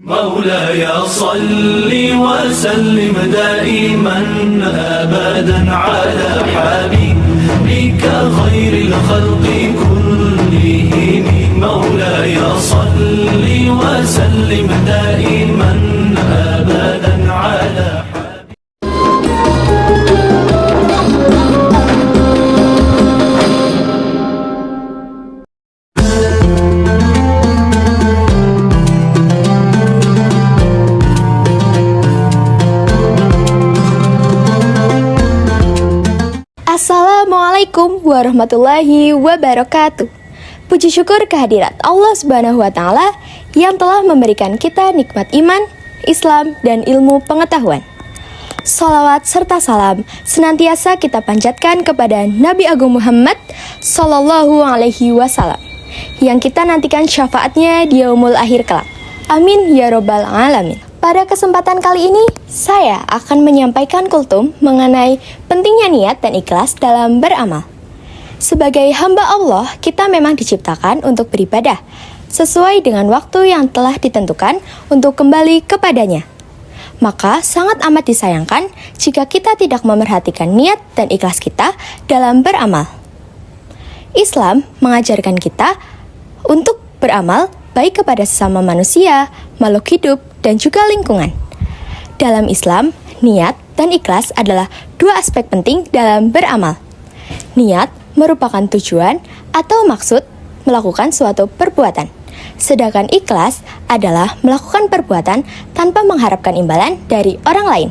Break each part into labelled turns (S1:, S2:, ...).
S1: مولاي صل وسلم دائما أبدا على حبيبك خير الخلق كلهم مولاي صل وسلم دائما أبدا على
S2: Assalamualaikum warahmatullahi wabarakatuh. Puji syukur kehadirat Allah Subhanahu wa Ta'ala yang telah memberikan kita nikmat iman, Islam, dan ilmu pengetahuan. Salawat serta salam senantiasa kita panjatkan kepada Nabi Agung Muhammad Sallallahu Alaihi Wasallam yang kita nantikan syafaatnya di yaumul akhir kelak. Amin ya robbal alamin. Pada kesempatan kali ini, saya akan menyampaikan kultum mengenai pentingnya niat dan ikhlas dalam beramal. Sebagai hamba Allah, kita memang diciptakan untuk beribadah, sesuai dengan waktu yang telah ditentukan untuk kembali kepadanya. Maka sangat amat disayangkan jika kita tidak memerhatikan niat dan ikhlas kita dalam beramal. Islam mengajarkan kita untuk beramal baik kepada sesama manusia, makhluk hidup, dan juga lingkungan. Dalam Islam, niat dan ikhlas adalah dua aspek penting dalam beramal. Niat merupakan tujuan atau maksud melakukan suatu perbuatan, sedangkan ikhlas adalah melakukan perbuatan tanpa mengharapkan imbalan dari orang lain.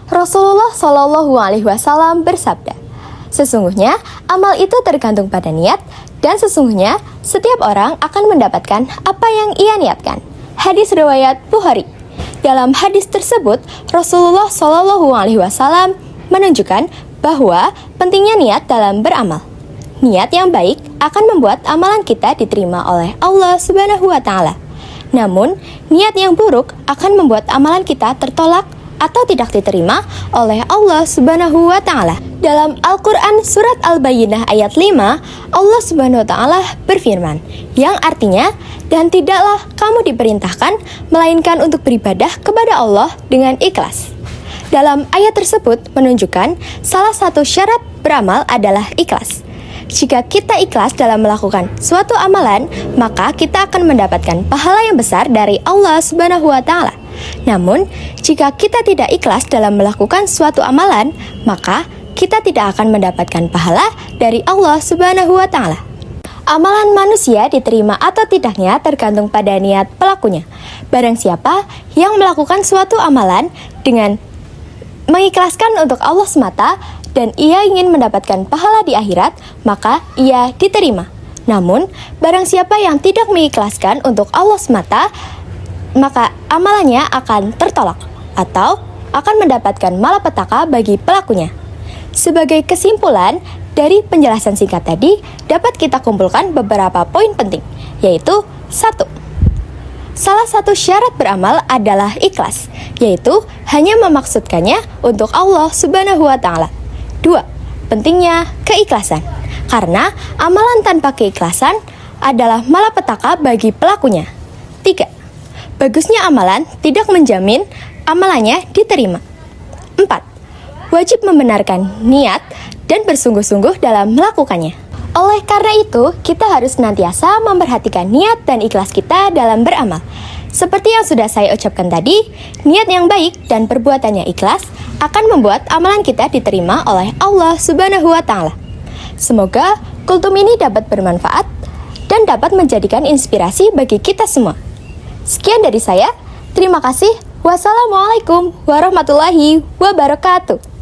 S2: Rasulullah Shallallahu Alaihi Wasallam bersabda, sesungguhnya amal itu tergantung pada niat, dan sesungguhnya setiap orang akan mendapatkan apa yang ia niatkan. Hadis riwayat Bukhari. Dalam hadis tersebut, Rasulullah Shallallahu Alaihi Wasallam menunjukkan bahwa pentingnya niat dalam beramal. Niat yang baik akan membuat amalan kita diterima oleh Allah Subhanahu wa Ta'ala. Namun, niat yang buruk akan membuat amalan kita tertolak atau tidak diterima oleh Allah Subhanahu wa Ta'ala. Dalam Al-Quran Surat Al-Bayyinah ayat 5, Allah Subhanahu wa Ta'ala berfirman, yang artinya, dan tidaklah kamu diperintahkan melainkan untuk beribadah kepada Allah dengan ikhlas. Dalam ayat tersebut menunjukkan salah satu syarat beramal adalah ikhlas. Jika kita ikhlas dalam melakukan suatu amalan, maka kita akan mendapatkan pahala yang besar dari Allah Subhanahu wa Ta'ala. Namun, jika kita tidak ikhlas dalam melakukan suatu amalan, maka kita tidak akan mendapatkan pahala dari Allah Subhanahu wa Ta'ala. Amalan manusia diterima atau tidaknya tergantung pada niat pelakunya. Barang siapa yang melakukan suatu amalan dengan mengikhlaskan untuk Allah semata dan ia ingin mendapatkan pahala di akhirat, maka ia diterima. Namun, barang siapa yang tidak mengikhlaskan untuk Allah semata, maka amalannya akan tertolak atau akan mendapatkan malapetaka bagi pelakunya. Sebagai kesimpulan dari penjelasan singkat tadi, dapat kita kumpulkan beberapa poin penting, yaitu 1. Salah satu syarat beramal adalah ikhlas, yaitu hanya memaksudkannya untuk Allah Subhanahu wa Ta'ala. 2. Pentingnya keikhlasan, karena amalan tanpa keikhlasan adalah malapetaka bagi pelakunya. 3. Bagusnya amalan tidak menjamin amalannya diterima. 4. Wajib membenarkan niat dan bersungguh-sungguh dalam melakukannya. Oleh karena itu, kita harus senantiasa memperhatikan niat dan ikhlas kita dalam beramal. Seperti yang sudah saya ucapkan tadi, niat yang baik dan perbuatannya ikhlas akan membuat amalan kita diterima oleh Allah Subhanahu wa Ta'ala. Semoga kultum ini dapat bermanfaat dan dapat menjadikan inspirasi bagi kita semua. Sekian dari saya, terima kasih. Wassalamualaikum warahmatullahi wabarakatuh.